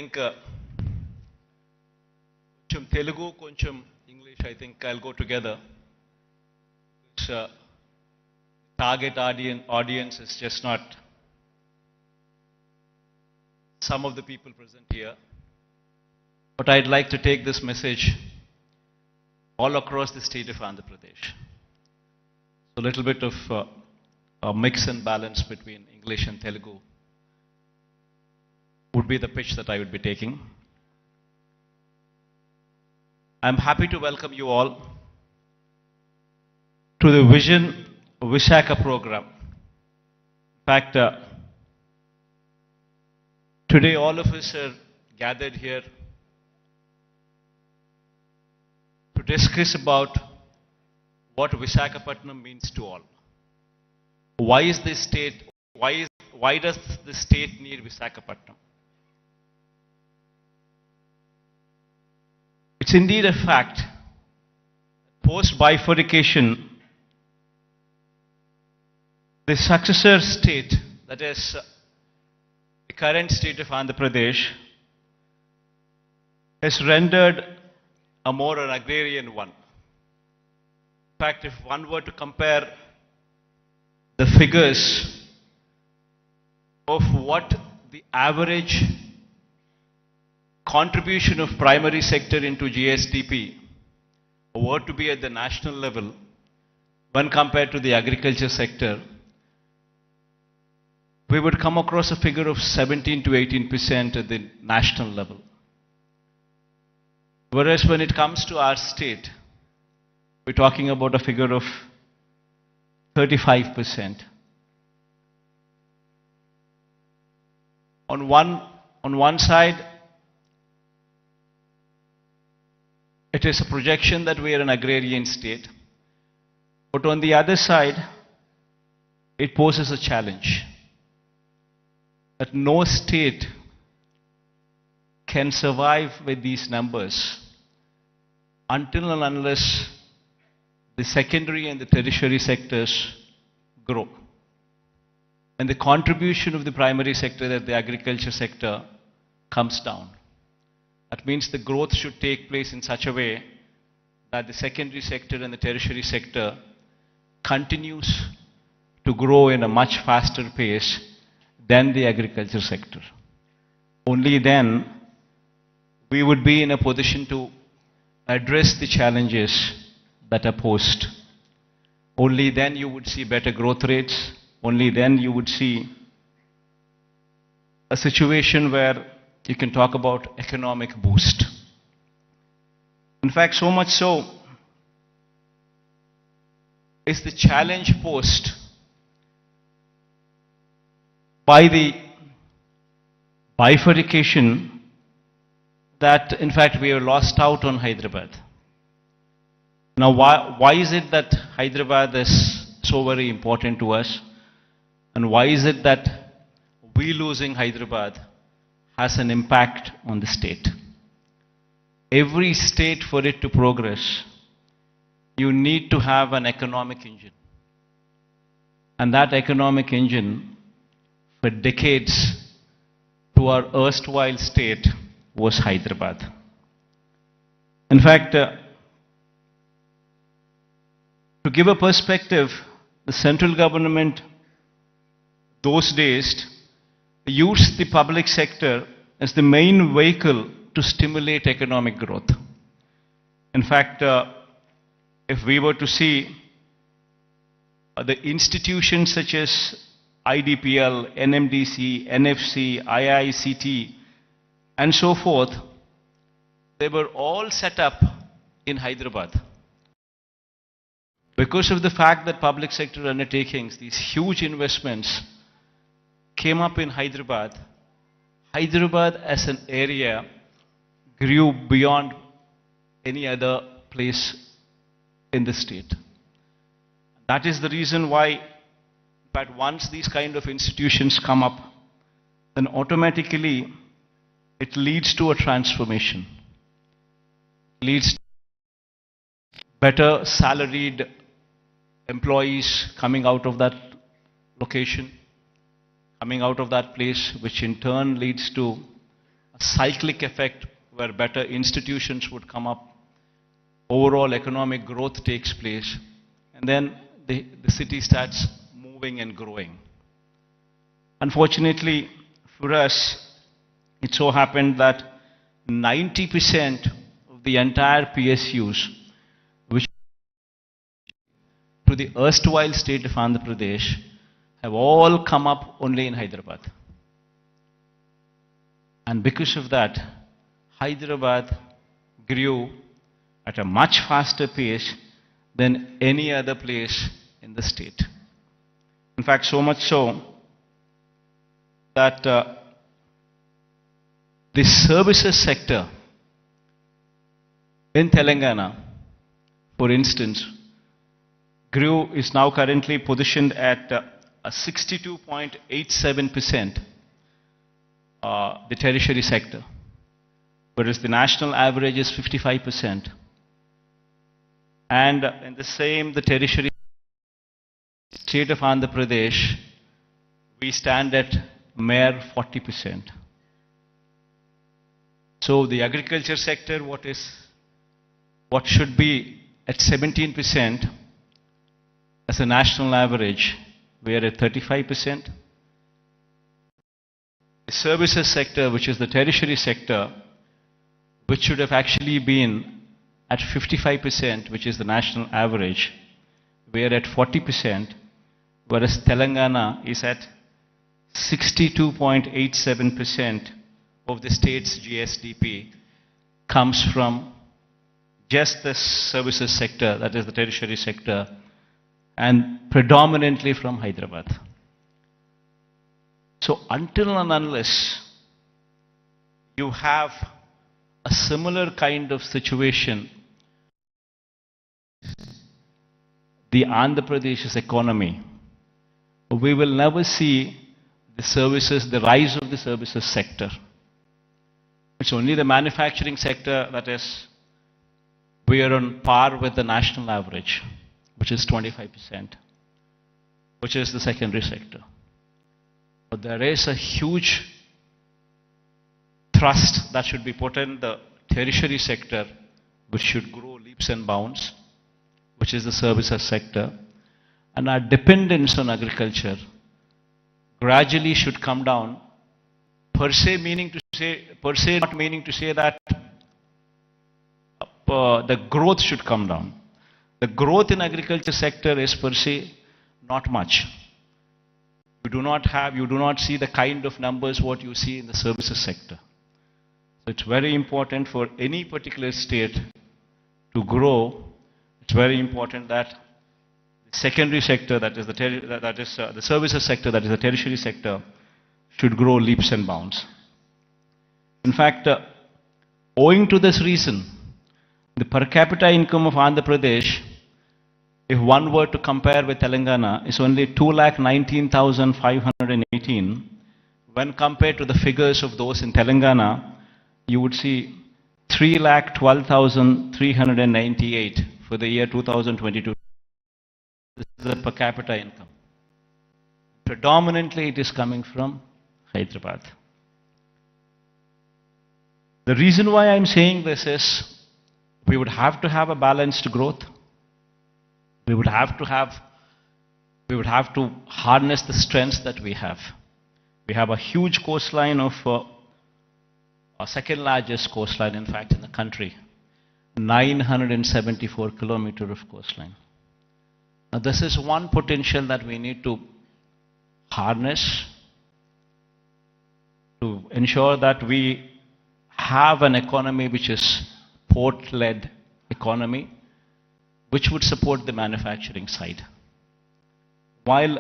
think koncham Telugu, koncham English, I think I'll go together. It's, target audience is just not some of the people present here. But I'd like to take this message all across the state of Andhra Pradesh. So a little bit of a mix and balance between English and Telugu would be the pitch that I would be taking. I'm happy to welcome you all to the Vision Visakha program. In fact, today all of us are gathered here to discuss about what Visakhapatnam means to all. Why is this state, why does the state need Visakhapatnam? It's indeed a fact, post-bifurcation, the successor state, that is the current state of Andhra Pradesh, has rendered a more an agrarian one. In fact, if one were to compare the figures of what the average contribution of primary sector into GSDP were to be at the national level when compared to the agriculture sector, we would come across a figure of 17 to 18% at the national level. Whereas when it comes to our state, we're talking about a figure of 35%. On one side, it is a projection that we are an agrarian state. But on the other side, it poses a challenge that no state can survive with these numbers until and unless the secondary and the tertiary sectors grow. And the contribution of the primary sector, that the agriculture sector, comes down. That means the growth should take place in such a way that the secondary sector and the tertiary sector continues to grow in a much faster pace than the agriculture sector. Only then we would be in a position to address the challenges that are posed. Only then you would see better growth rates. Only then you would see a situation where you can talk about economic boost. In fact, so much so is the challenge posed by the bifurcation that in fact we have lost out on Hyderabad. Now why is it that Hyderabad is so very important to us? And why is it that we losing Hyderabad has an impact on the state? Every state, for it to progress, you need to have an economic engine. And that economic engine, for decades, to our erstwhile state, was Hyderabad. In fact, to give a perspective, the central government those days used the public sector as the main vehicle to stimulate economic growth. In fact, if we were to see the institutions such as IDPL, NMDC, NFC, IICT, and so forth, they were all set up in Hyderabad. Because of the fact that public sector undertakings, these huge investments, came up in Hyderabad, Hyderabad as an area grew beyond any other place in the state. That is the reason why, but once these kind of institutions come up, then automatically it leads to a transformation. It leads to better salaried employees coming out of that location, coming out of that place, which in turn leads to a a cyclic effect where better institutions would come up, overall economic growth takes place, and then the city starts moving and growing. Unfortunately, for us, it so happened that 90% of the entire PSUs, which to the erstwhile state of Andhra Pradesh, have all come up only in Hyderabad. And because of that, Hyderabad grew at a much faster pace than any other place in the state. In fact, so much so that the services sector in Telangana, for instance, is now currently positioned at a 62.87%, the tertiary sector, whereas the national average is 55%. And in the tertiary state of Andhra Pradesh, we stand at mere 40%. So the agriculture sector, what should be at 17% as a national average, we are at 35%. The services sector, which is the tertiary sector, which should have actually been at 55%, which is the national average, we are at 40%, whereas Telangana is at 62.87% of the state's GSDP comes from just the services sector, that is the tertiary sector, and predominantly from Hyderabad. So until and unless you have a similar kind of situation, the Andhra Pradesh's economy, we will never see the rise of the services sector. It's only the manufacturing sector that is, we are on par with the national average, which is 25%, which is the secondary sector. But there is a huge thrust that should be put in the tertiary sector, which should grow leaps and bounds, which is the services sector. And our dependence on agriculture gradually should come down, per se not meaning to say that the growth should come down. The growth in agriculture sector is per se not much. You do not see the kind of numbers what you see in the services sector. So it's very important for any particular state to grow. It's very important that the secondary sector, that is the services sector, that is the tertiary sector, should grow leaps and bounds. In fact, owing to this reason, the per capita income of Andhra Pradesh, if one were to compare with Telangana, is only 2,19,518. When compared to the figures of those in Telangana, you would see 3,12,398 for the year 2022. This is the per capita income. Predominantly it is coming from Hyderabad. The reason why I'm saying this is, we would have to have a balanced growth. We would have to harness the strengths that we have. We have a huge coastline of our second largest coastline, in fact, in the country. 974 kilometers of coastline. Now, this is one potential that we need to harness to ensure that we have an economy which is port-led economy, which would support the manufacturing side. While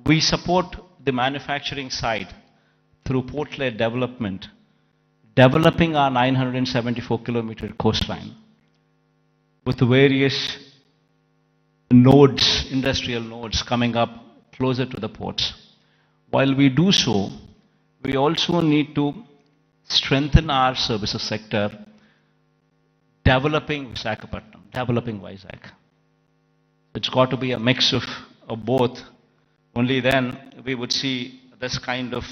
we support the manufacturing side through port-led development, developing our 974-kilometer coastline with various nodes, industrial nodes coming up closer to the ports. While we do so, we also need to strengthen our services sector, developing Visakhapatnam, developing Vizag. It's got to be a mix of both. Only then we would see this kind of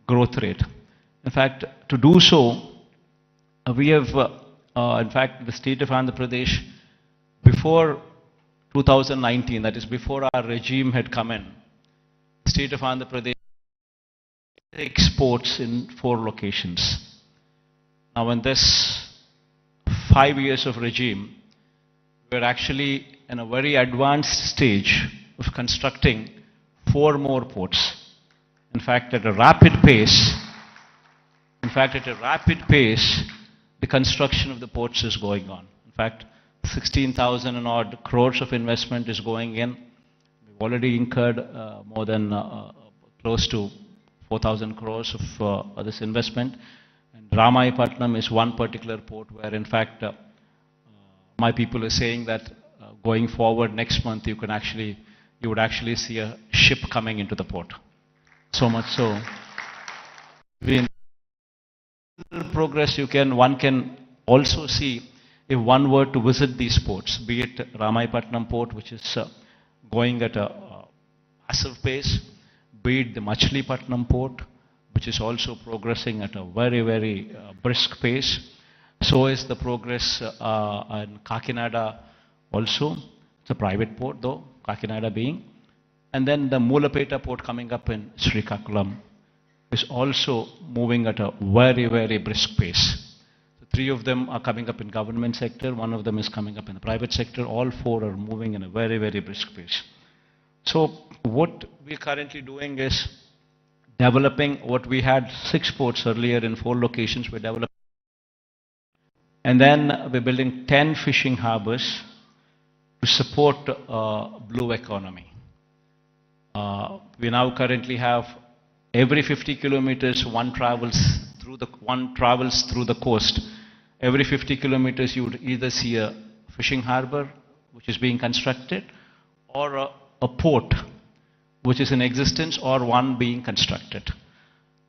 growth rate. In fact, to do so, we have, in fact, the state of Andhra Pradesh, before 2019, that is before our regime had come in, the state of Andhra Pradesh exports in 4 locations. Now in this 5 years of regime, we're actually in a very advanced stage of constructing 4 more ports. In fact, at a rapid pace, the construction of the ports is going on. In fact, 16,000 and odd crores of investment is going in. We've already incurred more than close to 4,000 crores of this investment. And Visakhapatnam is one particular port where, in fact, my people are saying that going forward next month, you would actually see a ship coming into the port. So much so, in progress, one can also see if one were to visit these ports, be it Visakhapatnam port, which is going at a massive pace, be it the Machilipatnam port, which is also progressing at a very, very brisk pace. So is the progress in Kakinada also. It's a private port though, Kakinada being. And then the Mulapeta port coming up in Srikakulam is also moving at a very, very brisk pace. So 3 of them are coming up in government sector, 1 of them is coming up in the private sector. All 4 are moving in a very, very brisk pace. So what we're currently doing is developing what we had 6 ports earlier in 4 locations. We're developing. And then we're building 10 fishing harbors to support blue economy. We now currently have every 50 kilometers one travels through the coast. Every 50 kilometers you would either see a fishing harbor which is being constructed, or a port which is in existence, or one being constructed.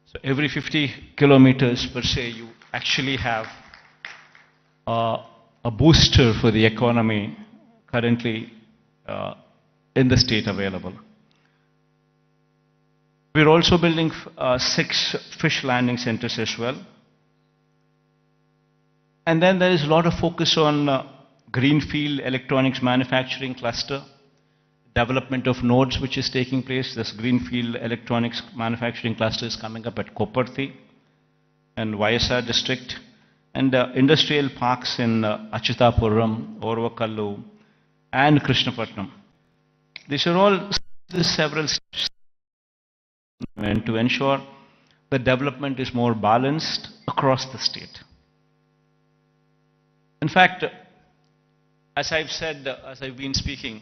So every 50 kilometers per se, you actually have a booster for the economy currently in the state available. We're also building 6 fish landing centers as well. And then there is a lot of focus on greenfield electronics manufacturing cluster, development of nodes which is taking place. This greenfield electronics manufacturing cluster is coming up at Koparthi and YSR district, and industrial parks in Achutapuram, Orvakallu and Krishnapatnam. These are all several steps to ensure the development is more balanced across the state. In fact, as I've said, as I've been speaking,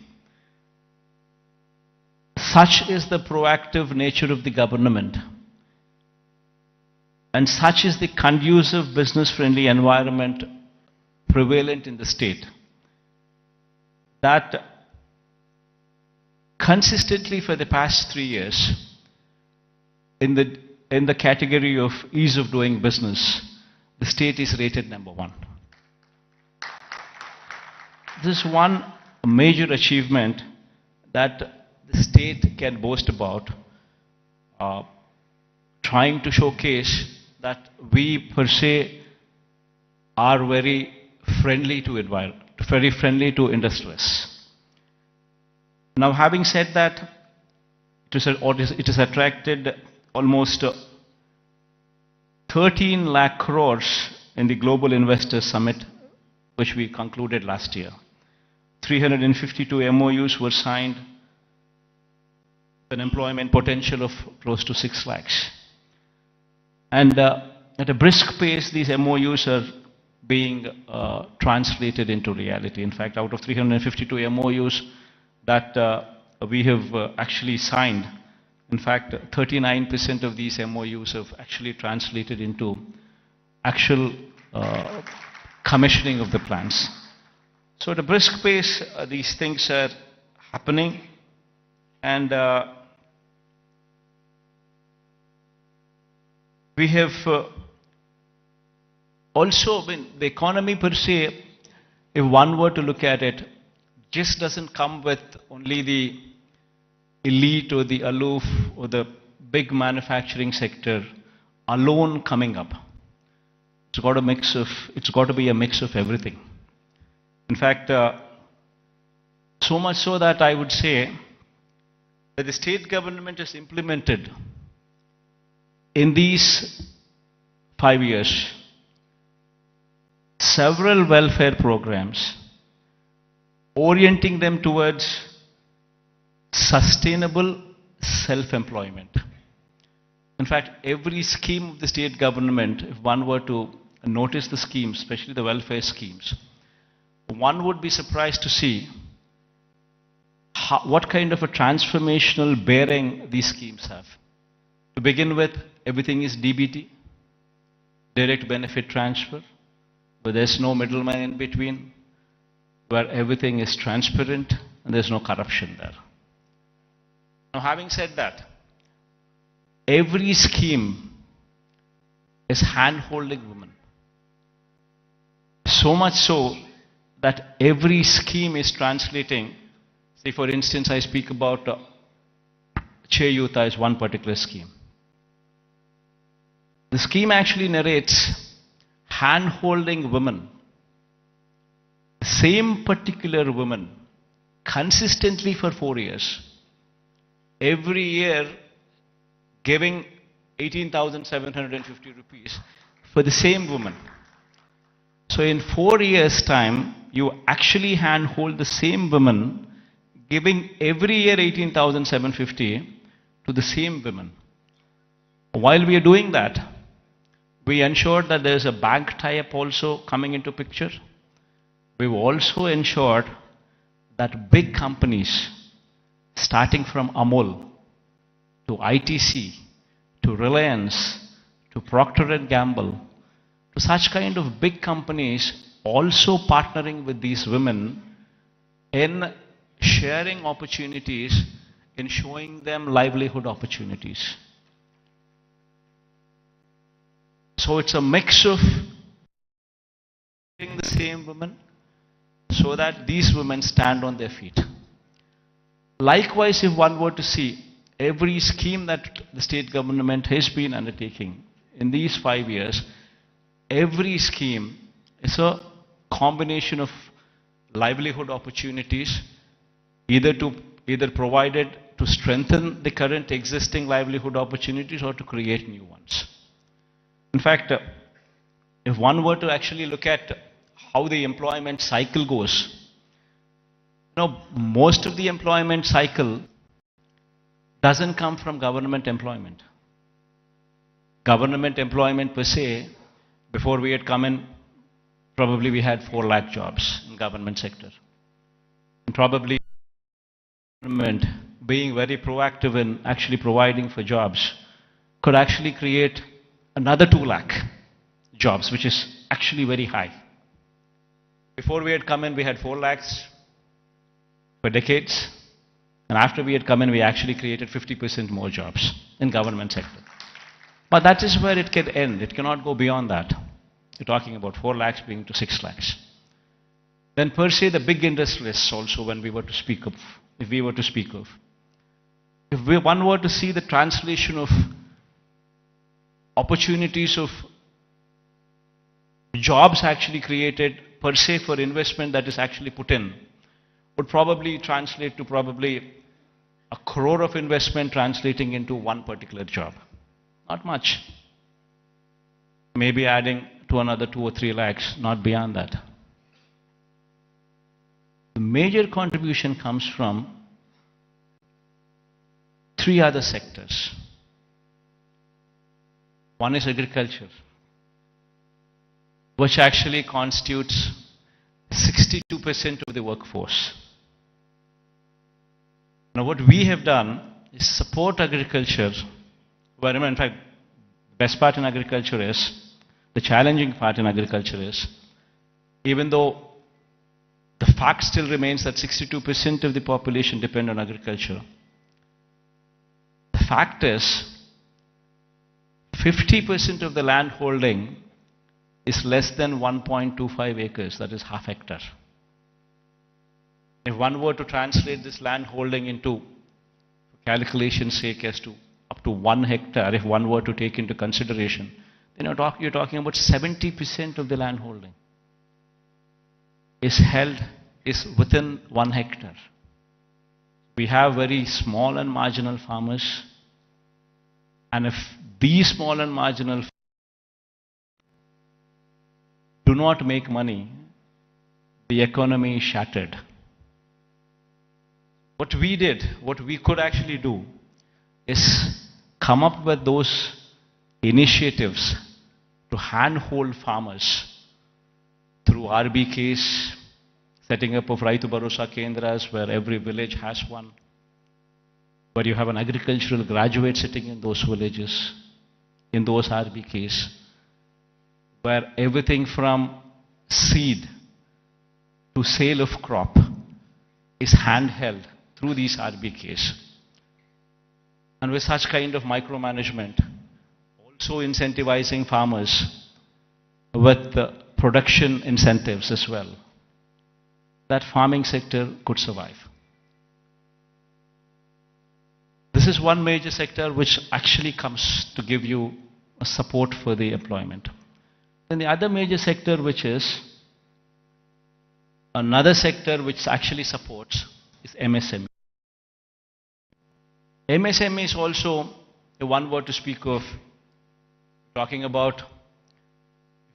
such is the proactive nature of the government, and such is the conducive business-friendly environment prevalent in the state, that consistently for the past 3 years, in the category of ease of doing business, the state is rated number 1. This is one major achievement that the state can boast about, trying to showcase that we per se are very friendly to environment, very friendly to industrialists. Now, having said that, it has attracted almost 13 lakh crores in the Global Investors Summit, which we concluded last year. 352 MOUs were signed, an employment potential of close to 6 lakhs. And at a brisk pace, these MOUs are being translated into reality. In fact, out of 352 MOUs that we have actually signed, in fact, 39% of these MOUs have actually translated into actual commissioning of the plants. So at a brisk pace, these things are happening, and we have also been, the economy per se, if one were to look at it, just doesn't come with only the elite or the aloof or the big manufacturing sector alone coming up. It's got to be a mix of everything. In fact, so much so that I would say that the state government has implemented in these 5 years several welfare programs orienting them towards sustainable self-employment. In fact, every scheme of the state government, if one were to notice the schemes, especially the welfare schemes, one would be surprised to see what kind of a transformational bearing these schemes have. To begin with, everything is DBT, direct benefit transfer, where there's no middleman in between, where everything is transparent and there's no corruption there. Now, having said that, every scheme is hand-holding women. So much so that every scheme is translating. See, for instance, I speak about Cheyuta as one particular scheme. The scheme actually narrates hand-holding women, the same particular woman, consistently for 4 years, every year giving 18,750 rupees for the same woman. So in 4 years' time, you actually handhold the same woman, giving every year 18,750 to the same women. While we are doing that, we ensured that there is a bank tie-up also coming into picture. We've also ensured that big companies, starting from Amul to ITC, to Reliance, to Procter & Gamble, to such kind of big companies also partnering with these women in sharing opportunities, in showing them livelihood opportunities. So it's a mix of the same women so that these women stand on their feet. Likewise, if one were to see every scheme that the state government has been undertaking in these 5 years, every scheme is a combination of livelihood opportunities, either provided to strengthen the current existing livelihood opportunities or to create new ones. In fact, if one were to actually look at how the employment cycle goes, most of the employment cycle doesn't come from government employment. Government employment per se, before we had come in, probably we had 4 lakh jobs in government sector. And probably government being very proactive in actually providing for jobs could actually create another 2 lakh jobs, which is actually very high. Before we had come in, we had 4 lakhs for decades. And after we had come in, we actually created 50% more jobs in government sector. But that is where it can end. It cannot go beyond that. You're talking about 4 lakhs being to 6 lakhs. Then per se, the big industrialists also, when we were to speak of, if one were to see the translation of opportunities of jobs actually created per se for investment that is actually put in, would probably translate to probably 1 crore of investment translating into one particular job. Not much. Maybe adding to another 2 or 3 lakhs, not beyond that. The major contribution comes from 3 other sectors. One is agriculture, which actually constitutes 62% of the workforce. Now, what we have done is support agriculture, where, in fact, the best part in agriculture is, the challenging part in agriculture is, even though the fact still remains that 62% of the population depend on agriculture, the fact is, 50% of the land holding is less than 1.25 acres, that is half hectare. If one were to translate this land holding into, for calculation's sake, as to up to 1 hectare, if one were to take into consideration, then you're talking about 70% of the land holding is within 1 hectare. We have very small and marginal farmers, and if these small and marginal do not make money, the economy is shattered. What we could actually do is come up with those initiatives to handhold farmers through RBKs, setting up of Raitu Bharosa Kendras where every village has one, where you have an agricultural graduate sitting in those villages, in those RBKs, where everything from seed to sale of crop is handheld through these RBKs. And with such kind of micromanagement, also incentivizing farmers with production incentives as well, that farming sector could survive. This is one major sector which actually comes to give you a support for the employment. Then the other major sector, which is another sector which actually supports, is MSME. MSME is also the one word to speak of, talking about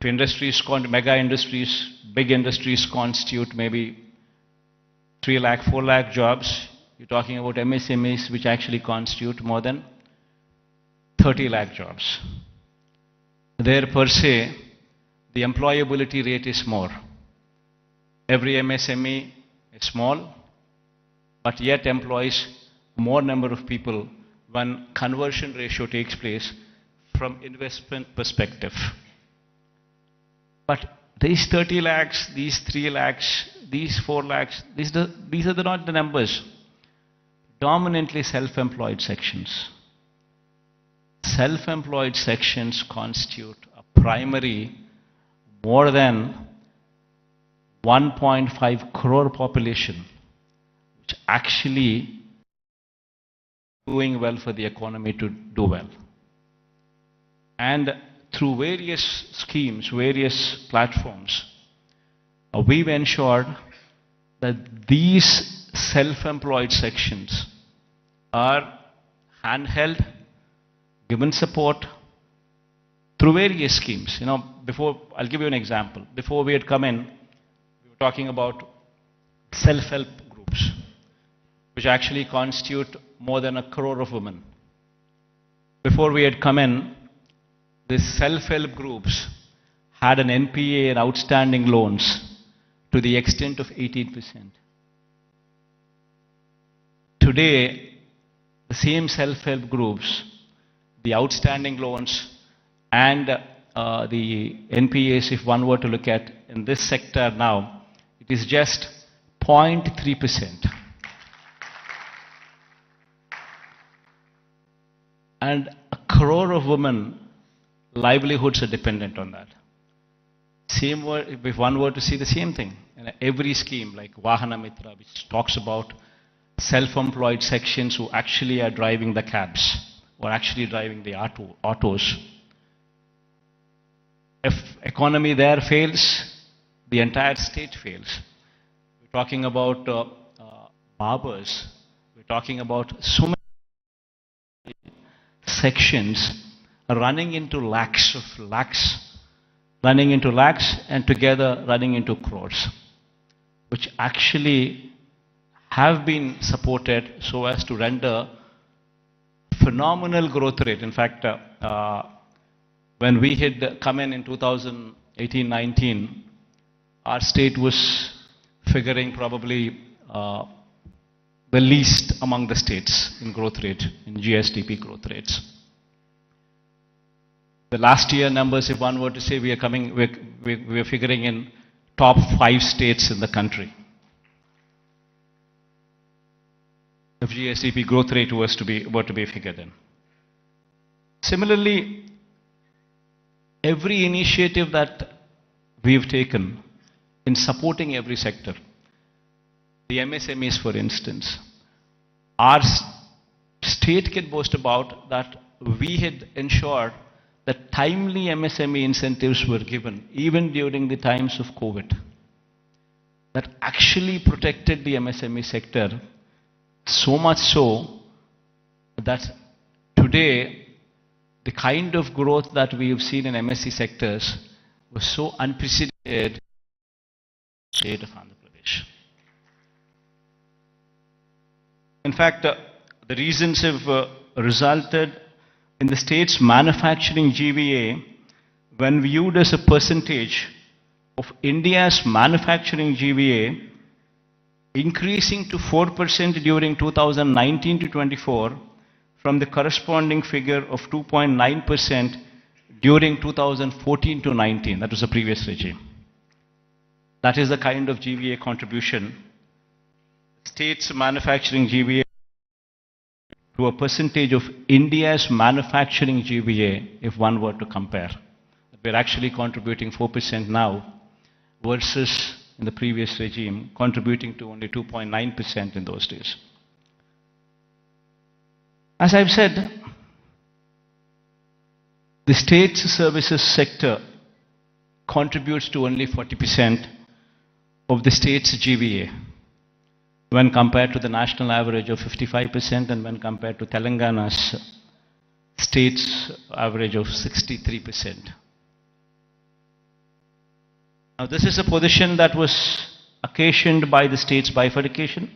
if industries, mega industries, big industries constitute maybe 3 lakh, 4 lakh jobs. You're talking about MSMEs which actually constitute more than 30 lakh jobs. There per se, the employability rate is more. Every MSME is small, but yet employs more number of people when conversion ratio takes place from investment perspective. But these 30 lakhs, these 3 lakhs, these 4 lakhs, these are not the numbers. Dominantly self-employed sections. Self-employed sections constitute a primary more than 1.5 crore population, which actually doing well for the economy to do well. And through various schemes, various platforms, we've ensured that these self-employed sections are handheld, given support through various schemes. You know, I'll give you an example. Before we had come in, we were talking about self-help groups, which actually constitute more than 1 crore of women. Before we had come in, these self-help groups had an NPA and outstanding loans to the extent of 18%. Today, the same self-help groups, the outstanding loans and the NPAs, if one were to look at in this sector now, it is just 0.3%. And 1 crore of women livelihoods are dependent on that. Same word, if one were to see the same thing, in every scheme like Vahana Mitra, which talks about self-employed sections who actually are driving the cabs or actually driving the autos. If economy there fails, the entire state fails. We're talking about barbers. We're talking about so many sections running into lakhs and together running into crores, which actually have been supported so as to render phenomenal growth rate. In fact, when we had come in 2018-19, our state was figuring probably the least among the states in growth rate, in GSDP growth rates. The last year numbers, if one were to say, we are figuring in top 5 states in the country. If GSDP growth rate were to be figured in. Similarly, every initiative that we've taken in supporting every sector, the MSMEs for instance, our state can boast about that we had ensured that timely MSME incentives were given even during the times of COVID. That actually protected the MSME sector, so much so that today the kind of growth that we have seen in MSE sectors was so unprecedented in the state of Andhra Pradesh. In fact, the reasons have resulted in the state's manufacturing GVA, when viewed as a percentage of India's manufacturing GVA, increasing to 4% during 2019 to 24 from the corresponding figure of 2.9% during 2014 to 19. That was the previous regime. That is the kind of GVA contribution. State's manufacturing GVA to a percentage of India's manufacturing GVA, if one were to compare. We're actually contributing 4% now versus in the previous regime contributing to only 2.9% in those days. As I've said, the state's services sector contributes to only 40% of the state's GVA when compared to the national average of 55% and when compared to Telangana's state's average of 63%. Now, this is a position that was occasioned by the state's bifurcation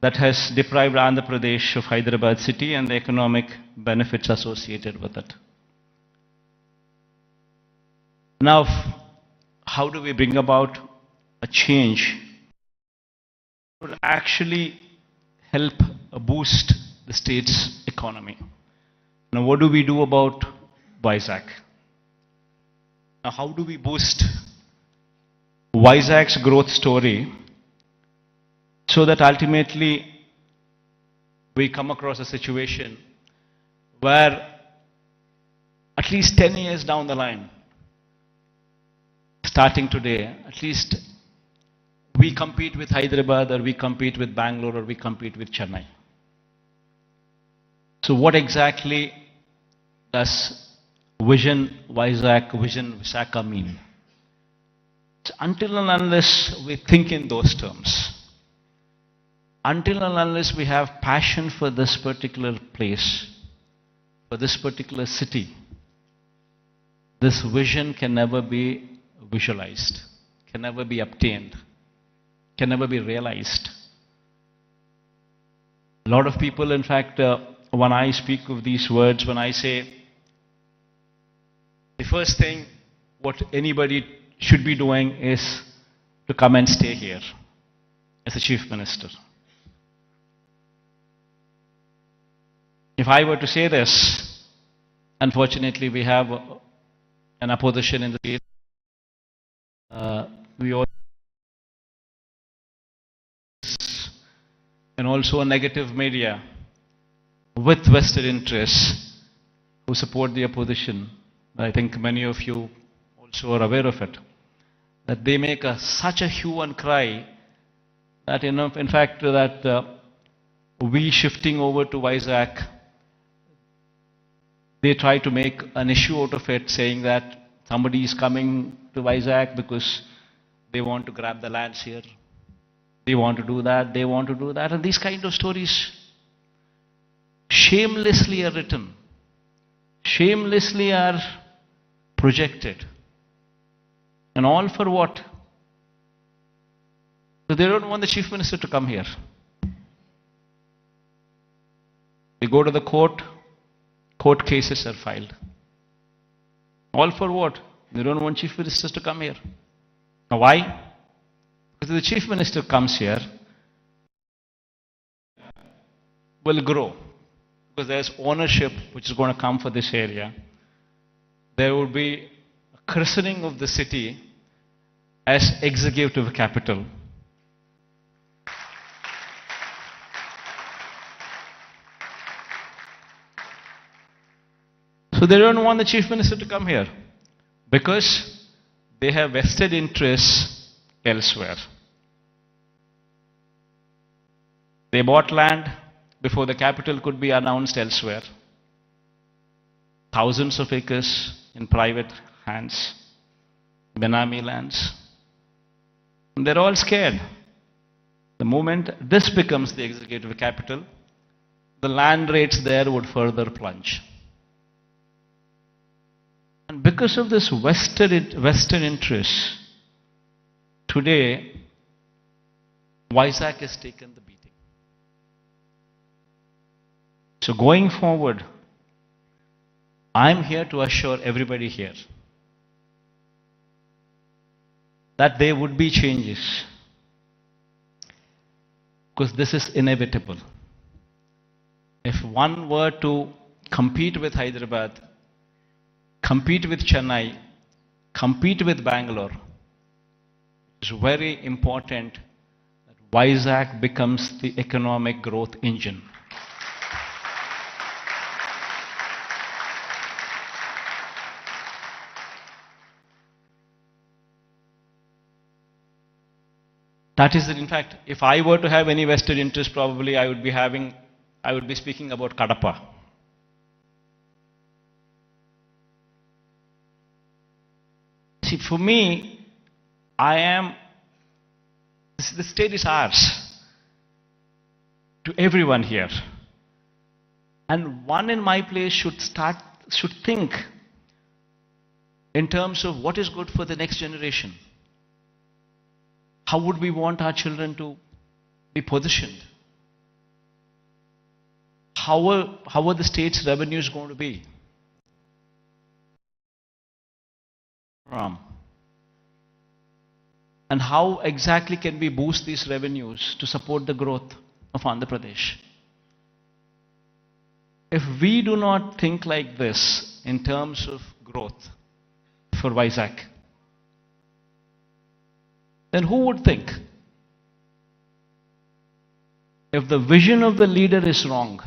that has deprived Andhra Pradesh of Hyderabad city and the economic benefits associated with it. Now, how do we bring about a change that would actually help boost the state's economy? Now, what do we do about Vizag? Now, how do we boost Vizag's growth story so that ultimately we come across a situation where at least 10 years down the line, starting today, at least we compete with Hyderabad or we compete with Bangalore or we compete with Chennai. So what exactly does Vision Vizag, Vision Visakha mean? So until and unless we think in those terms, until and unless we have passion for this particular place, for this particular city, this vision can never be visualized, can never be obtained, can never be realized. A lot of people, in fact, when I speak of these words, when I say the first thing what anybody should be doing is to come and stay here as a chief minister. If I were to say this, unfortunately we have an opposition in the state. We all and also a negative media with vested interests who support the opposition. I think many of you also are aware of it. That they make such a hue and cry that, in fact, that we shifting over to Vizag, they try to make an issue out of it, saying that somebody is coming to Vizag because they want to grab the lands here. They want to do that, they want to do that. And these kind of stories shamelessly are written, shamelessly are projected. And all for what? So they don't want the chief minister to come here. They go to the court, court cases are filed. All for what? They don't want chief ministers to come here. Now why? Because if the chief minister comes here, will grow. Because there's ownership which is going to come for this area. There will be a christening of the city as executive capital. So they don't want the chief minister to come here because they have vested interests elsewhere. They bought land, before the capital could be announced elsewhere. Thousands of acres in private hands, Benami lands. And they're all scared. The moment this becomes the executive capital, the land rates there would further plunge. And because of this Western interest, today, Vizag has taken the beating. So going forward, I'm here to assure everybody here that there would be changes, because this is inevitable. If one were to compete with Hyderabad, compete with Chennai, compete with Bangalore, it's very important that Vizag becomes the economic growth engine. That is it. In fact, if I were to have any vested interest, probably I would be speaking about Kadapa. See, for me, the state is ours, to everyone here. And one in my place should think in terms of what is good for the next generation. How would we want our children to be positioned? How are the state's revenues going to be? And how exactly can we boost these revenues to support the growth of Andhra Pradesh? If we do not think like this in terms of growth for Vizag, then who would think? If the vision of the leader is wrong,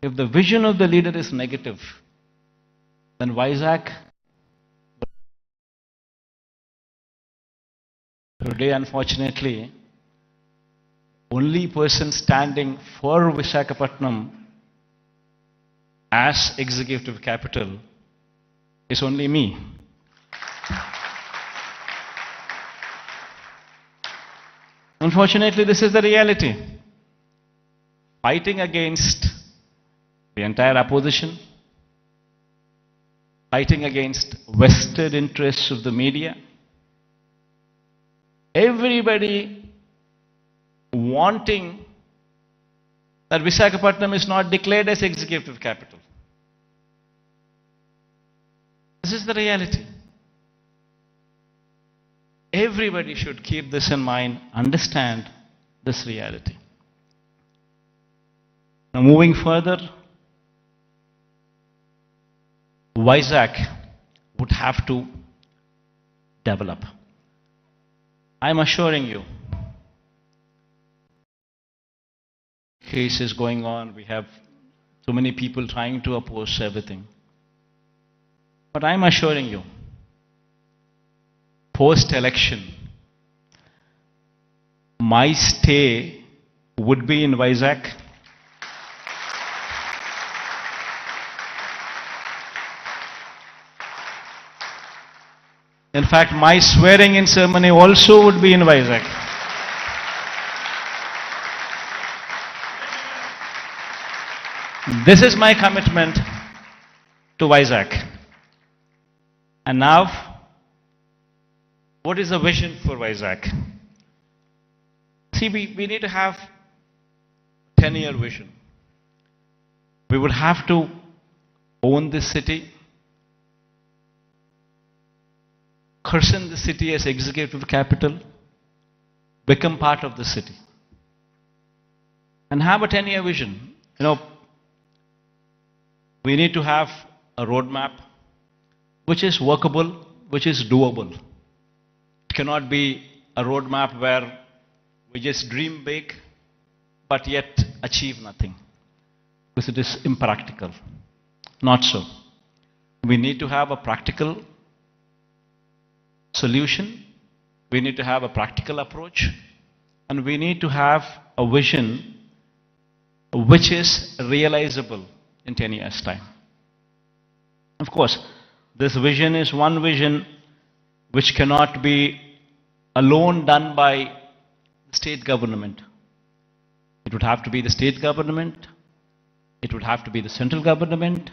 if the vision of the leader is negative, then Vizag, today unfortunately, only person standing for Visakhapatnam as executive capital is only me. Unfortunately, this is the reality. Fighting against the entire opposition, fighting against vested interests of the media, everybody wanting that Visakhapatnam is not declared as executive capital. This is the reality. Everybody should keep this in mind, understand this reality. Now moving further, Vizag would have to develop. I'm assuring you, cases going on, we have so many people trying to oppose everything. But I'm assuring you, post-election, my stay would be in Vizag. In fact, my swearing-in ceremony also would be in Vizag. This is my commitment to Vizag. And now, what is the vision for Vizag? See, we need to have 10-year vision. We would have to own this city, christen the city as executive capital, become part of the city, and have a 10-year vision. You know, we need to have a roadmap which is workable, which is doable. It cannot be a roadmap where we just dream big but yet achieve nothing, because it is impractical. Not so. We need to have a practical solution, we need to have a practical approach, and we need to have a vision which is realizable in 10 years' time. Of course, this vision is one vision which cannot be alone done by the state government. It would have to be the state government, it would have to be the central government,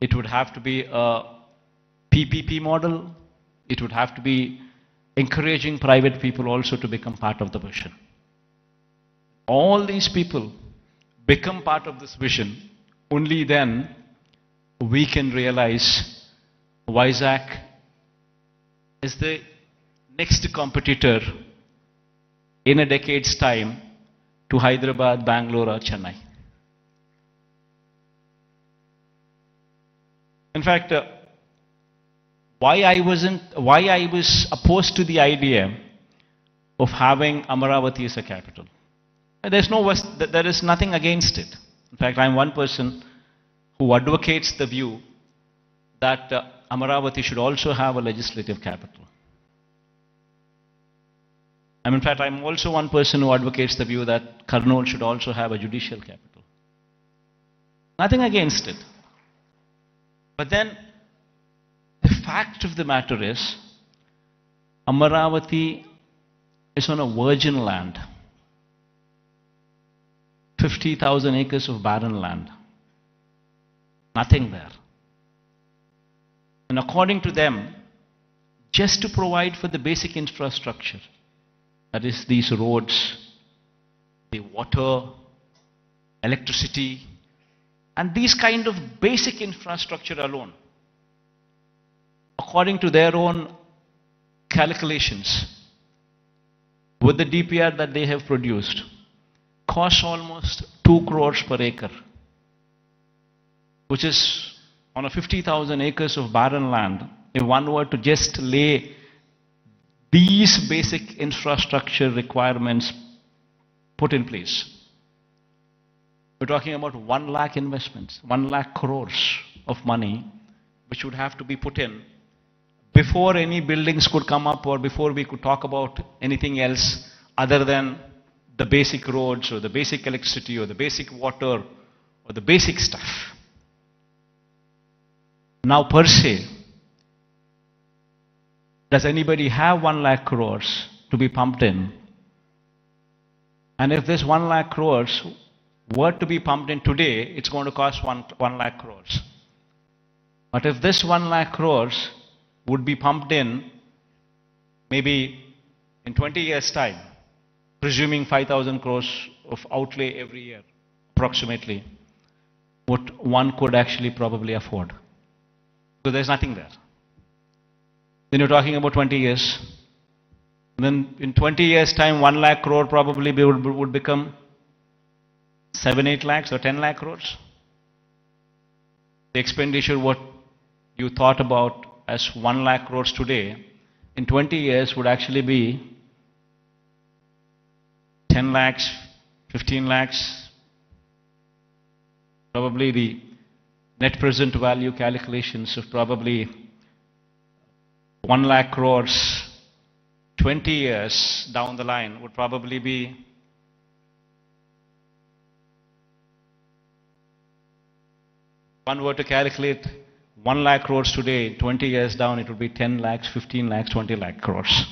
it would have to be a PPP model, it would have to be encouraging private people also to become part of the vision. All these people become part of this vision, only then we can realize Vizag is the next competitor in a decade's time to Hyderabad, Bangalore or Chennai. In fact, why I was opposed to the idea of having Amaravati as a capital. There is nothing against it. In fact, I am one person who advocates the view that Amaravati should also have a legislative capital. In fact, I'm also one person who advocates the view that Kurnool should also have a judicial capital. Nothing against it. But then, the fact of the matter is, Amaravati is on a virgin land. 50,000 acres of barren land. Nothing there. And according to them, just to provide for the basic infrastructure, that is these roads, the water, electricity, and these kind of basic infrastructure alone, according to their own calculations, with the DPR that they have produced, costs almost 2 crores per acre, which is on a 50,000 acres of barren land. If one were to just lay these basic infrastructure requirements put in place, we're talking about 1 lakh investments, 1 lakh crores of money, which would have to be put in before any buildings could come up or before we could talk about anything else other than the basic roads or the basic electricity or the basic water or the basic stuff. Now per se, does anybody have 1 lakh crores to be pumped in? And if this 1 lakh crores were to be pumped in today, it's going to cost 1 lakh crores. But if this 1 lakh crores would be pumped in maybe in 20 years' time, presuming 5,000 crores of outlay every year, approximately, what one could actually probably afford. So there's nothing there. Then you're talking about 20 years. And then in 20 years' time, 1 lakh crore probably would become 7, 8 lakhs or 10 lakh crores. The expenditure what you thought about as 1 lakh crores today, in 20 years would actually be 10 lakhs, 15 lakhs. Probably the net present value calculations of probably 1 lakh crores 20 years down the line would probably be one were to calculate 1 lakh crores today, 20 years down, it would be 10 lakhs, 15 lakhs, 20 lakh crores.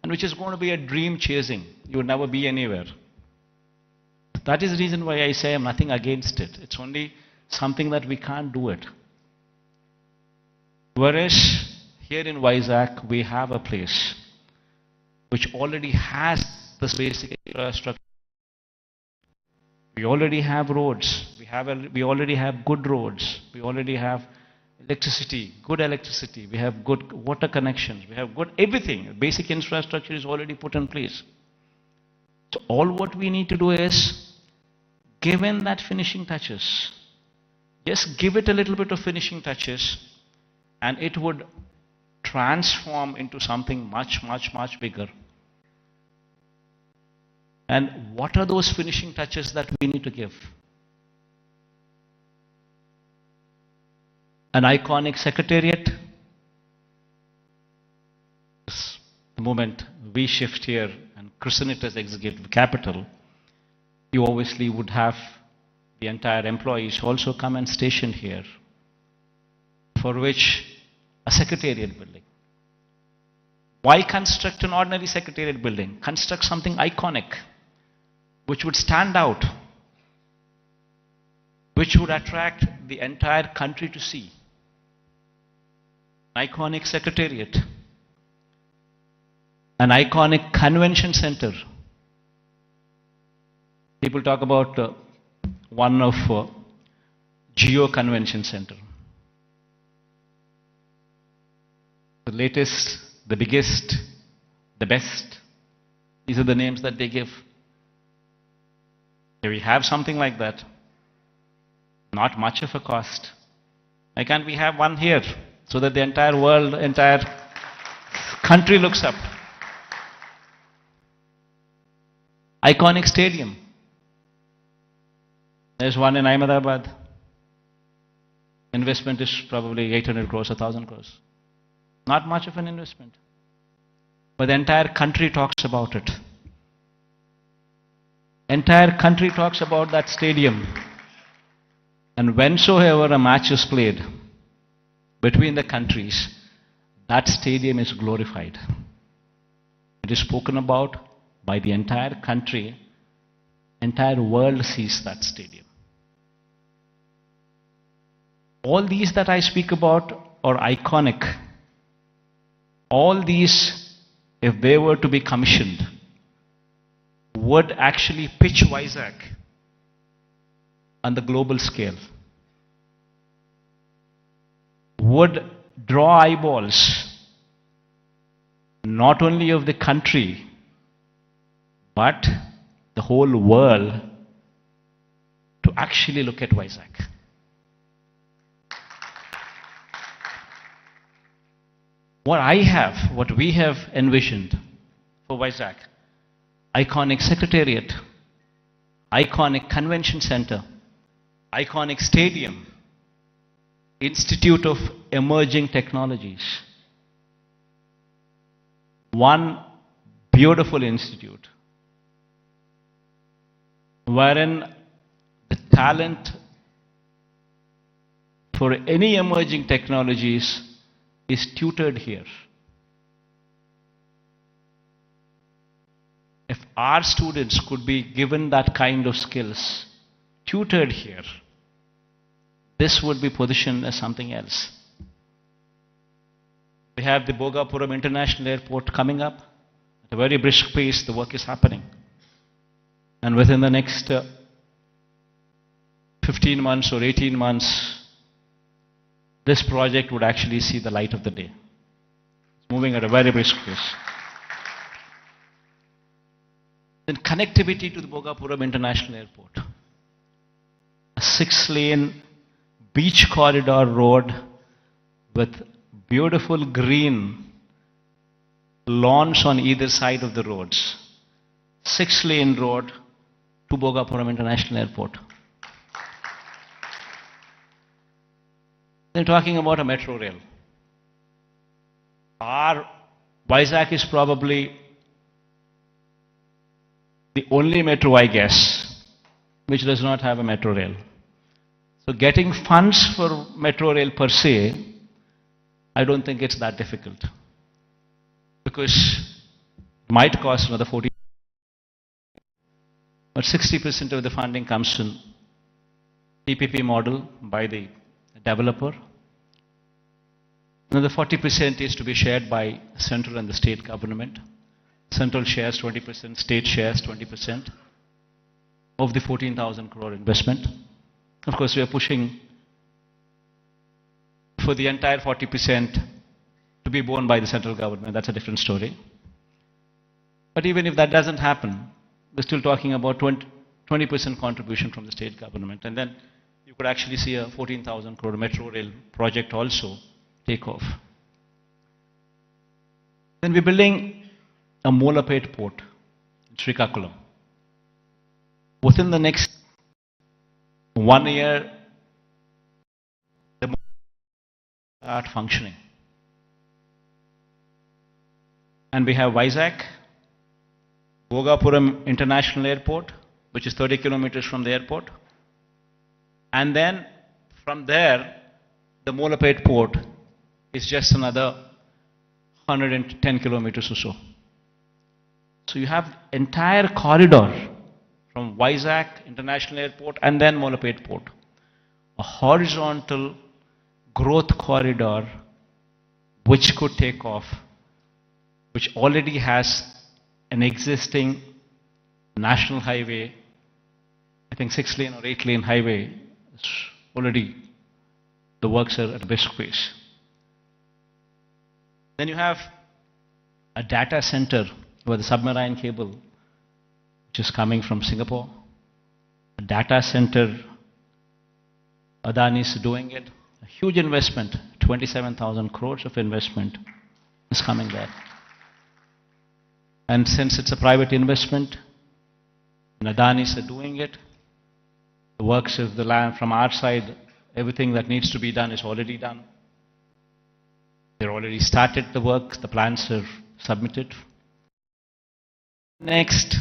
And which is going to be a dream chasing. You would never be anywhere. That is the reason why I say I'm nothing against it. It's only something that we can't do it. Whereas here in Vizag, we have a place which already has this basic infrastructure. We already have roads. We already have good roads. We already have electricity, good electricity. We have good water connections. We have good everything. Basic infrastructure is already put in place. So all what we need to do is, given that finishing touches, just give it a little bit of finishing touches, and it would transform into something much, much, much bigger. And what are those finishing touches that we need to give? An iconic secretariat. The moment we shift here and christen it as executive capital, you obviously would have the entire employees also come and station here, for which a secretariat building. Why construct an ordinary secretariat building? Construct something iconic, which would stand out, which would attract the entire country to see. An iconic secretariat, an iconic convention center. People talk about one of Geo Convention Center. The latest, the biggest, the best. These are the names that they give. If we have something like that, not much of a cost. Why can't we have one here so that the entire world, entire country looks up? Iconic stadium. There's one in Ahmedabad. Investment is probably 800 crores, 1,000 crores. Not much of an investment. But the entire country talks about it. Entire country talks about that stadium. And whensoever a match is played between the countries, that stadium is glorified. It is spoken about by the entire country. Entire world sees that stadium. All these that I speak about are iconic. All these, if they were to be commissioned, would actually pitch Vizag on the global scale, would draw eyeballs not only of the country but the whole world to actually look at Vizag. What we have envisioned for Vizag, iconic secretariat, iconic convention center, iconic stadium, Institute of Emerging Technologies. One beautiful institute wherein the talent for any emerging technologies is tutored here. If our students could be given that kind of skills, tutored here, this would be positioned as something else. We have the Bhogapuram International Airport coming up. At a very brisk pace, the work is happening. And within the next 15 months or 18 months, this project would actually see the light of the day. It's moving at a very brisk pace. Then connectivity to the Bhogapuram International Airport. A 6-lane beach corridor road with beautiful green lawns on either side of the roads. 6-lane road to Bhogapuram International Airport. They're talking about a metro rail. Our Vizag is probably the only metro, I guess, which does not have a metro rail. So getting funds for metro rail per se, I don't think it's that difficult. Because it might cost another 40, but 60% of the funding comes in PPP model by the developer. Another 40% is to be shared by central and the state government. Central shares 20%, state shares 20% of the 14,000 crore investment. Of course, we are pushing for the entire 40% to be borne by the central government. That's a different story. But even if that doesn't happen, we're still talking about 20% contribution from the state government. And then you could actually see a 14,000 crore metro rail project also take off. Then we're building a Molapet port in Srikakulam. Within the next 1 year, the port will start functioning. And we have Vizag, Bhogapuram International Airport, which is 30 kilometers from the airport. And then from there, the Molapet port is just another 110 kilometers or so. So you have entire corridor from Vizag International Airport and then Molapet Port. A horizontal growth corridor which could take off, which already has an existing national highway, I think 6-lane or 8-lane highway. It's already, the works are at a brisk pace. Then you have a data center with a submarine cable which is coming from Singapore. A data center, Adani is doing it. A huge investment, 27,000 crores of investment is coming there. And since it's a private investment, and Adani is doing it, the works of the land from our side, everything that needs to be done is already done. They've already started the work, the plans are submitted. Next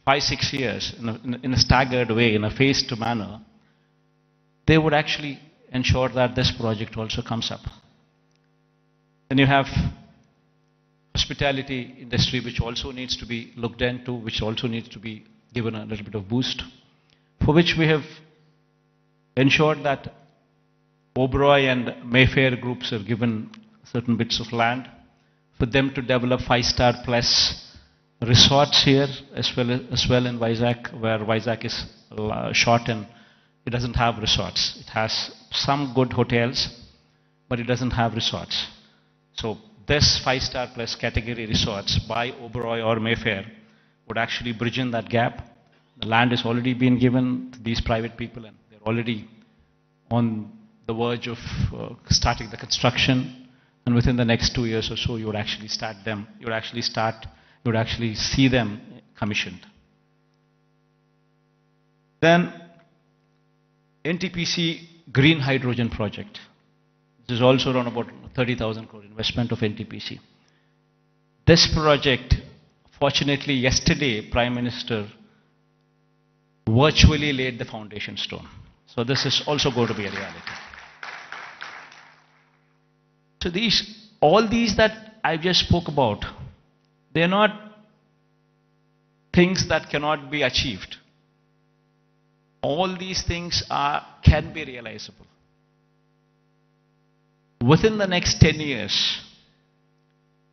5-6 years, in a staggered way, in a phased manner, they would actually ensure that this project also comes up. Then you have hospitality industry, which also needs to be looked into, which also needs to be given a little bit of boost, for which we have ensured that Oberoi and Mayfair groups have given certain bits of land for them to develop 5-star plus resorts here, as well in Vizag, where Vizag is short and it doesn't have resorts. It has some good hotels, but it doesn't have resorts. So this 5-star plus category resorts by Oberoi or Mayfair would actually bridge in that gap. The land has already been given to these private people and they're already on the verge of starting the construction, and within the next 2 years or so you would actually start them, you would actually see them commissioned. Then NTPC Green Hydrogen Project. This is also around about 30,000 crore investment of NTPC. This project, fortunately yesterday Prime Minister virtually laid the foundation stone. So this is also going to be a reality. So all these that I just spoke about, they're not things that cannot be achieved. All these things can be realizable. Within the next 10 years,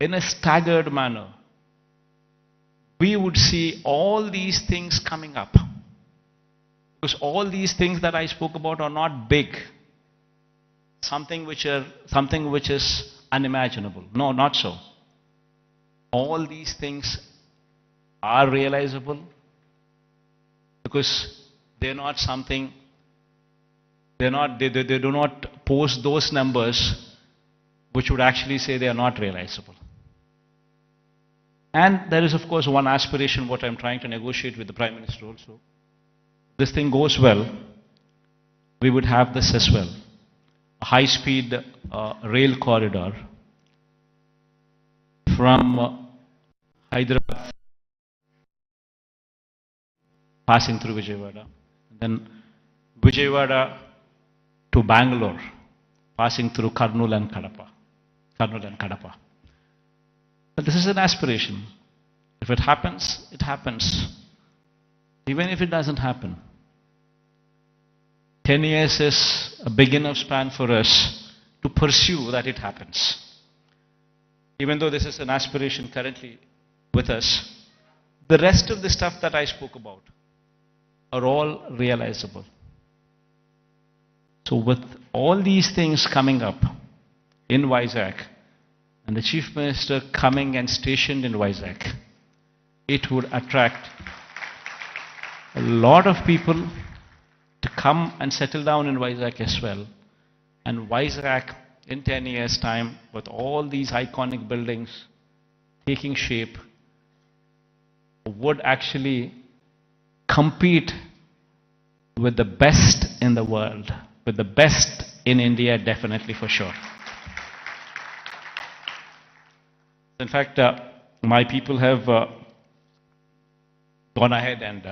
in a staggered manner, we would see all these things coming up. Because all these things that I spoke about are not big. Something which is unimaginable. No, not so. All these things are realizable because they're not something, they do not post those numbers which would actually say they are not realizable. And there is of course one aspiration what I'm trying to negotiate with the Prime Minister also. This thing goes well, we would have this as well. A high-speed rail corridor from Hyderabad passing through Vijayawada, then Vijayawada to Bangalore, passing through Kurnool and Kadapa. But this is an aspiration. If it happens, it happens. Even if it doesn't happen, 10 years is a big enough span for us to pursue that it happens. Even though this is an aspiration currently with us, the rest of the stuff that I spoke about are all realizable. So with all these things coming up in Vizag, and the Chief Minister coming and stationed in Vizag, it would attract a lot of people to come and settle down in Vizag as well. And Vizag in 10 years' time, with all these iconic buildings taking shape, would actually compete with the best in the world, with the best in India, definitely for sure. In fact, my people have gone ahead and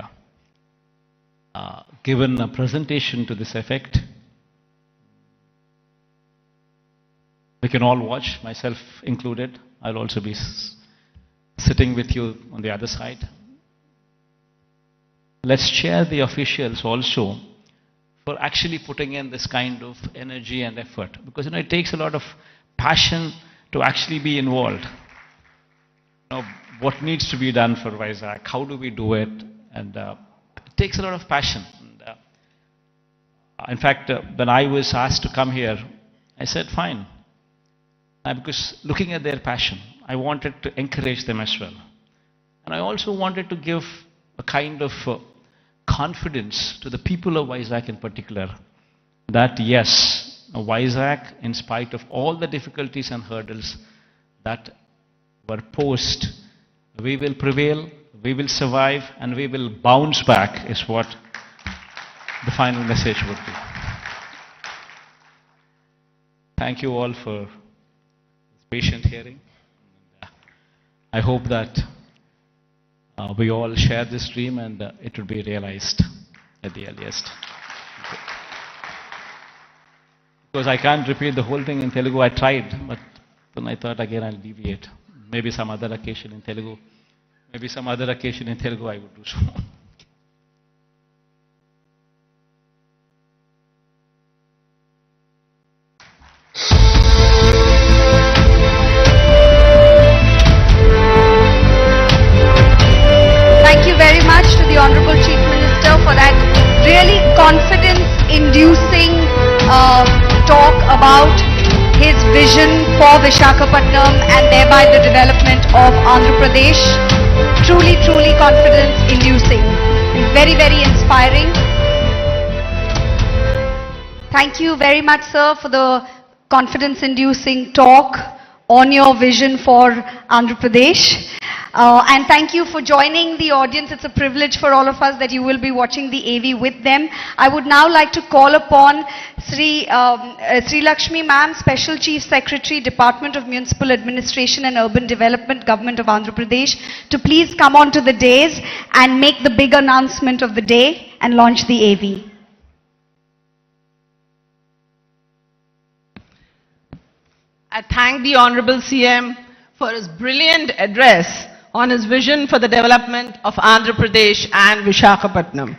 given a presentation to this effect. We can all watch, myself included. I'll also be sitting with you on the other side. Let's cheer the officials also for actually putting in this kind of energy and effort, because it takes a lot of passion to actually be involved. What needs to be done for Vizag, how do we do it, and it takes a lot of passion. In fact, when I was asked to come here, I said fine, because looking at their passion, I wanted to encourage them as well. And I also wanted to give a kind of confidence to the people of Vizag in particular, that yes, Vizag, in spite of all the difficulties and hurdles that were posed, we will prevail, we will survive, and we will bounce back, is what the final message would be. Thank you all for patient hearing. I hope that we all share this dream and it will be realized at the earliest. Because I can't repeat the whole thing in Telugu. I tried, but then I thought again I'll deviate. Maybe some other occasion in Telugu. Maybe some other occasion in Telugu I would do so. Thank you very much to the Honorable Chief Minister for that really confidence-inducing talk about his vision for Visakhapatnam and thereby the development of Andhra Pradesh. Truly, truly confidence-inducing and very, very inspiring. Thank you very much, sir, for the confidence-inducing talk on your vision for Andhra Pradesh. And thank you for joining the audience. It's a privilege for all of us that you will be watching the AV with them. I would now like to call upon Sri Lakshmi Ma'am, Special Chief Secretary, Department of Municipal Administration and Urban Development, Government of Andhra Pradesh, to please come on to the dais and make the big announcement of the day and launch the AV. I thank the Honorable CM for his brilliant address on his vision for the development of Andhra Pradesh and Visakhapatnam.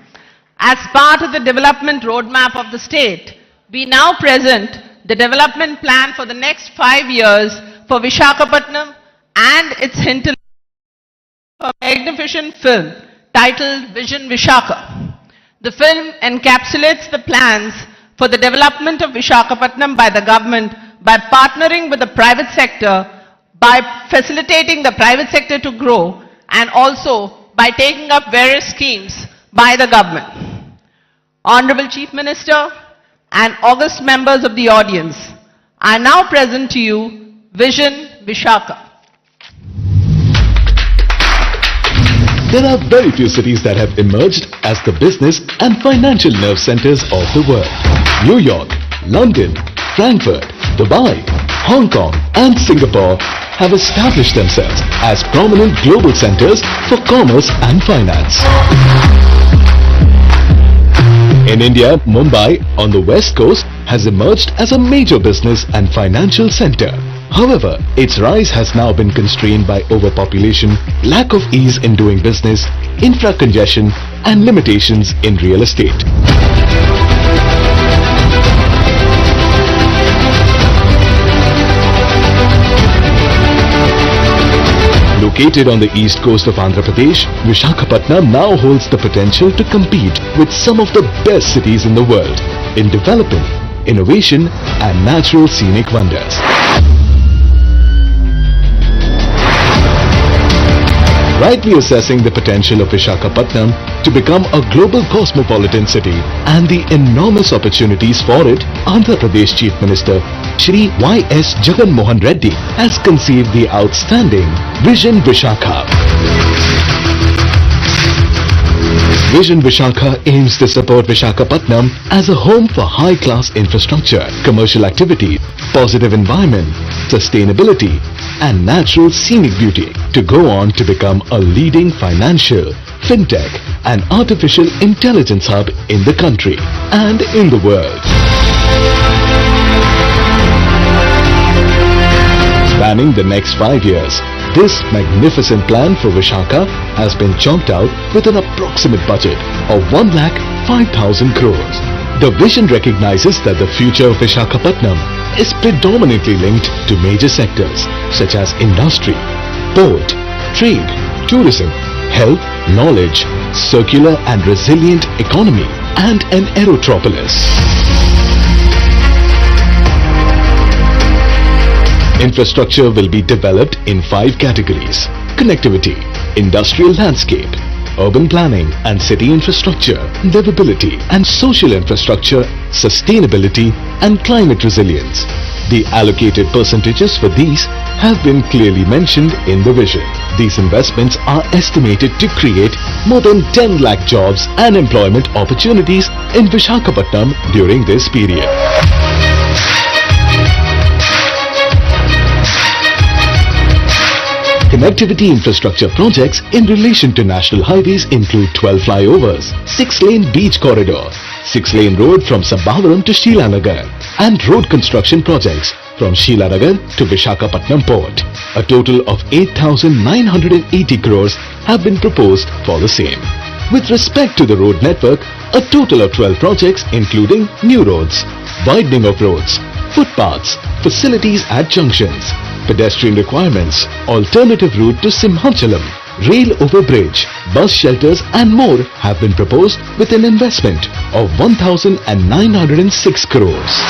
As part of the development roadmap of the state, we now present the development plan for the next 5 years for Visakhapatnam and its hinterland, a magnificent film titled Vision Visakha. The film encapsulates the plans for the development of Visakhapatnam by the government by partnering with the private sector, by facilitating the private sector to grow, and also by taking up various schemes by the government. Honorable Chief Minister and august members of the audience, I now present to you Vision Visakha. There are very few cities that have emerged as the business and financial nerve centers of the world. New York, London, Frankfurt, Dubai, Hong Kong and Singapore have established themselves as prominent global centers for commerce and finance. In India, Mumbai on the west coast has emerged as a major business and financial center. However, its rise has now been constrained by overpopulation, lack of ease in doing business, infra congestion and limitations in real estate. Located on the east coast of Andhra Pradesh, Visakhapatnam now holds the potential to compete with some of the best cities in the world in development, innovation and natural scenic wonders. Rightly assessing the potential of Visakhapatnam to become a global cosmopolitan city and the enormous opportunities for it, Andhra Pradesh Chief Minister Shri Y.S. Jagan Mohan Reddy has conceived the outstanding Vision Visakha. Vision Visakha aims to support Visakhapatnam as a home for high-class infrastructure, commercial activity, positive environment, sustainability, and natural scenic beauty to go on to become a leading financial, fintech and artificial intelligence hub in the country and in the world. Spanning the next 5 years, this magnificent plan for Visakhapatnam has been chalked out with an approximate budget of 1,05,000 crores. The vision recognizes that the future of Visakhapatnam is predominantly linked to major sectors such as industry, port, trade, tourism, health, knowledge, circular and resilient economy, and an aerotropolis. Infrastructure will be developed in 5 categories: connectivity, industrial landscape, urban planning and city infrastructure, livability and social infrastructure, sustainability and climate resilience. The allocated percentages for these have been clearly mentioned in the vision. These investments are estimated to create more than 10 lakh jobs and employment opportunities in Visakhapatnam during this period. Connectivity infrastructure projects in relation to national highways include 12 flyovers, 6-lane beach corridor, 6-lane road from Sambhavaram to Sheelanagar, and road construction projects from Sheelanagar to Visakhapatnam port. A total of 8,980 crores have been proposed for the same. With respect to the road network, a total of 12 projects including new roads, widening of roads, footpaths, facilities at junctions, pedestrian requirements, alternative route to Simhachalam, rail overbridge, bus shelters and more have been proposed with an investment of 1,906 crores.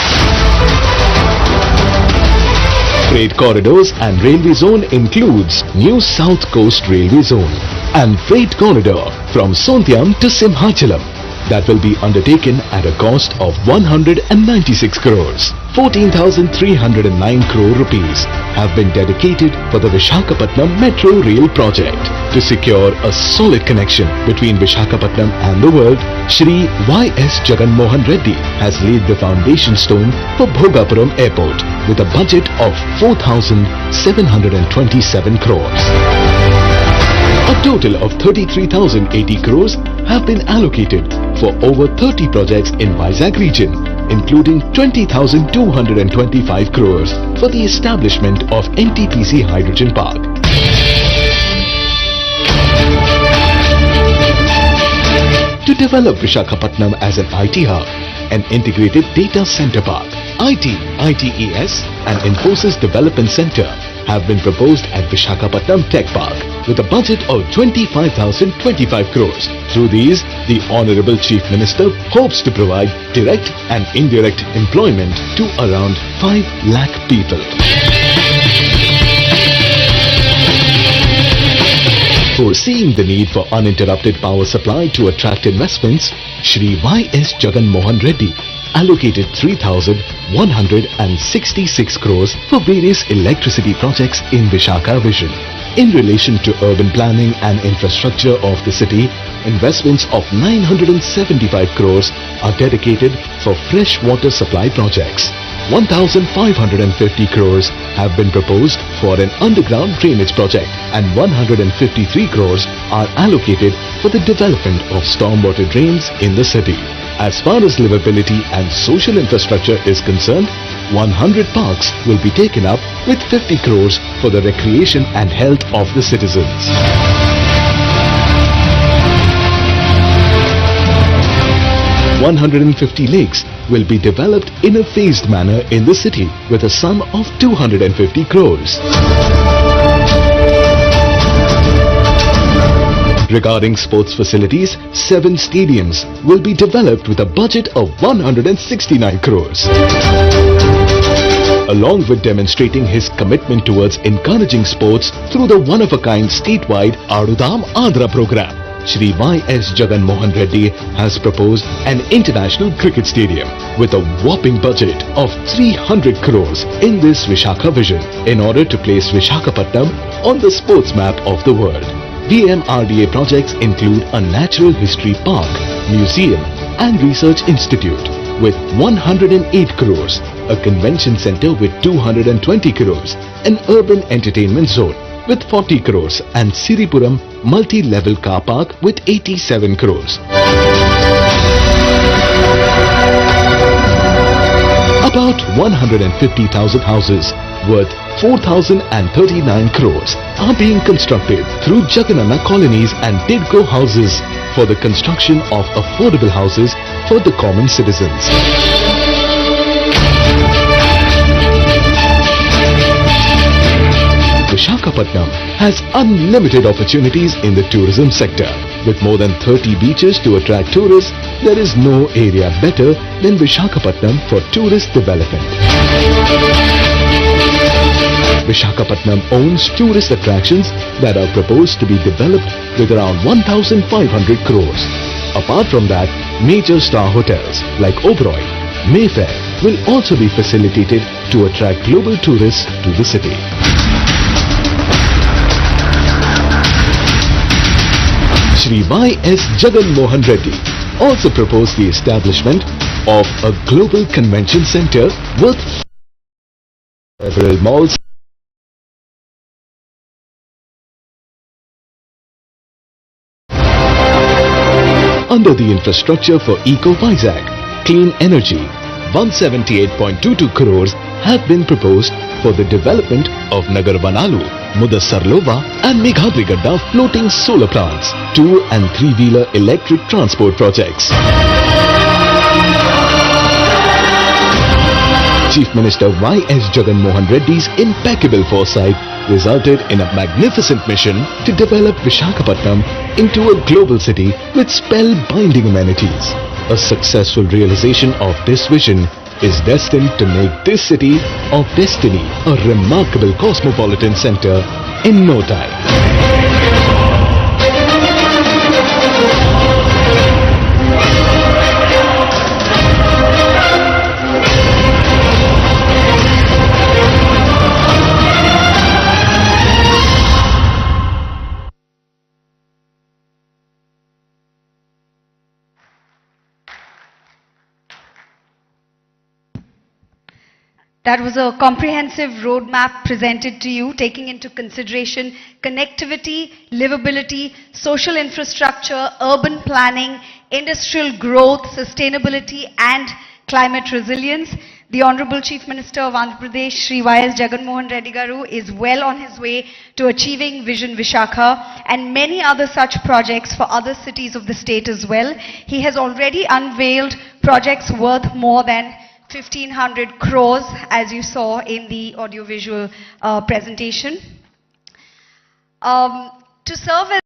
Freight corridors and railway zone includes new South Coast Railway Zone and freight corridor from Sondyam to Simhachalam that will be undertaken at a cost of 196 crores. 14,309 crore rupees have been dedicated for the Visakhapatnam Metro Rail project. To secure a solid connection between Visakhapatnam and the world, Shri Y.S. Jagan Mohan Reddy has laid the foundation stone for Bhogapuram Airport with a budget of 4,727 crores. A total of 33,080 crores have been allocated for over 30 projects in Vizag region, including 20,225 crores for the establishment of NTPC Hydrogen Park. To develop Visakhapatnam as an IT hub, an integrated data center park, IT, ITES and Infosys Development Center have been proposed at Visakhapatnam Tech Park with a budget of 25,025 crores. Through these, the Honorable Chief Minister hopes to provide direct and indirect employment to around 5 lakh people. Foreseeing the need for uninterrupted power supply to attract investments, Shri Y.S. Jagan Mohan Reddy allocated 3,166 crores for various electricity projects in Visakha Vision. In relation to urban planning and infrastructure of the city, investments of 975 crores are dedicated for fresh water supply projects. 1,550 crores have been proposed for an underground drainage project and 153 crores are allocated for the development of stormwater drains in the city. As far as livability and social infrastructure is concerned, 100 parks will be taken up with 50 crores for the recreation and health of the citizens. $150 lakes will be developed in a phased manner in the city with a sum of 250 crores. Regarding sports facilities, 7 stadiums will be developed with a budget of 169 crores. Along with demonstrating his commitment towards encouraging sports through the one-of-a-kind statewide Adudam Andhra program, Shri Y.S. Jagan Mohan Reddy has proposed an international cricket stadium with a whopping budget of 300 crores in this Visakha vision in order to place Visakhapatnam on the sports map of the world. VMRDA projects include a natural history park, museum and research institute with 108 crores, a convention center with 220 crores, an urban entertainment zone with 40 crores and Siripuram multi-level car park with 87 crores. About 150,000 houses worth 4,039 crores are being constructed through Jagan colonies and Tidco houses for the construction of affordable houses for the common citizens. Visakhapatnam has unlimited opportunities in the tourism sector. With more than 30 beaches to attract tourists, there is no area better than Visakhapatnam for tourist development. Visakhapatnam owns tourist attractions that are proposed to be developed with around 1,500 crores. Apart from that, major star hotels like Oberoi, Mayfair will also be facilitated to attract global tourists to the city. Shri Y.S. Jagan Mohan Reddy also proposed the establishment of a global convention center worth several malls under the infrastructure for Eco-Vizag, clean energy. 178.22 crores have been proposed for the development of Nagar Banalu, Mudassarlova and Meghadrigadda floating solar plants, 2- and 3-wheeler electric transport projects. Chief Minister Y.S. Jagan Mohan Reddy's impeccable foresight resulted in a magnificent mission to develop Visakhapatnam into a global city with spellbinding amenities. A successful realization of this vision is destined to make this city of destiny a remarkable cosmopolitan center in no time. That was a comprehensive roadmap presented to you, taking into consideration connectivity, livability, social infrastructure, urban planning, industrial growth, sustainability and climate resilience. The Honorable Chief Minister of Andhra Pradesh, Shri Y.S. Jagan Mohan Reddy Garu, is well on his way to achieving Vision Visakha and many other such projects for other cities of the state as well. He has already unveiled projects worth more than 1,500 crores, as you saw in the audiovisual presentation. To serve as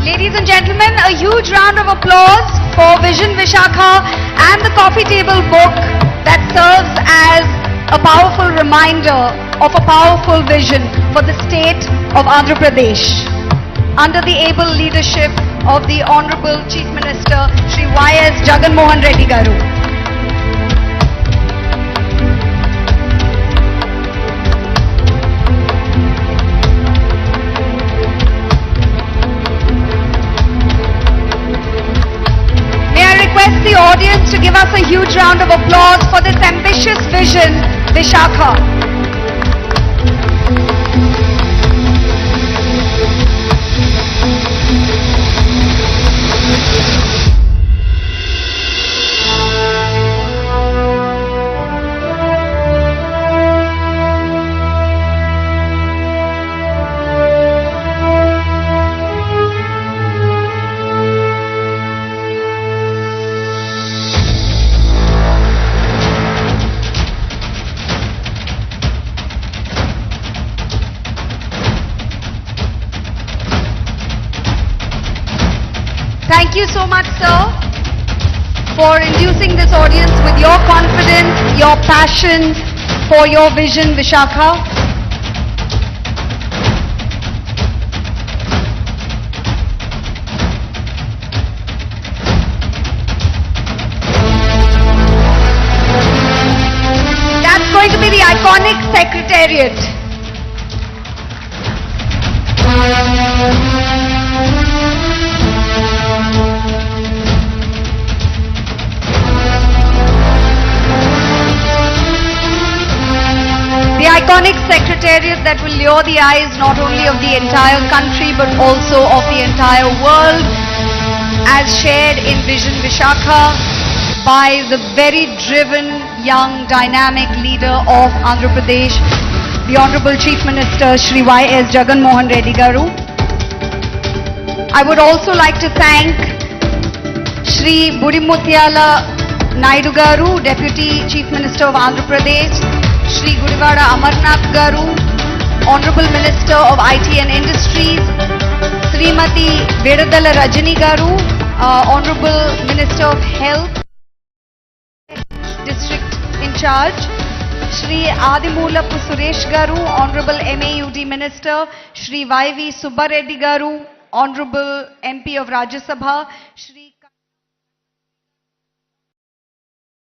Ladies and gentlemen, a huge round of applause for Vision Visakha and the coffee table book that serves as a powerful reminder of a powerful vision for the state of Andhra Pradesh. Under the able leadership of the Honorable Chief Minister, Shri Y.S. Jagan Mohan Reddy Garu. to give us a huge round of applause for this ambitious vision, Visakha. Thank you so much, sir, for inducing this audience with your confidence, your passion for your vision, Visakha. That's going to be the iconic secretariat. The iconic secretariat that will lure the eyes not only of the entire country but also of the entire world, as shared in Vision Visakha by the very driven, young, dynamic leader of Andhra Pradesh, the Honorable Chief Minister Shri Y.S. Jagan Mohan Reddy Garu. I would also like to thank Shri Budimuthyala Naidu Garu, Deputy Chief Minister of Andhra Pradesh, Shri Gudivada Amarnath Garu, Honorable Minister of IT and Industries, Srimati Vedadala Rajani Garu, Honorable Minister of Health, District in charge, Shri Adimulapu Suresh Garu, Honorable MAUD Minister, Shri Y.V. Subbareddy Garu, Honorable MP of Rajya Sabha, Shri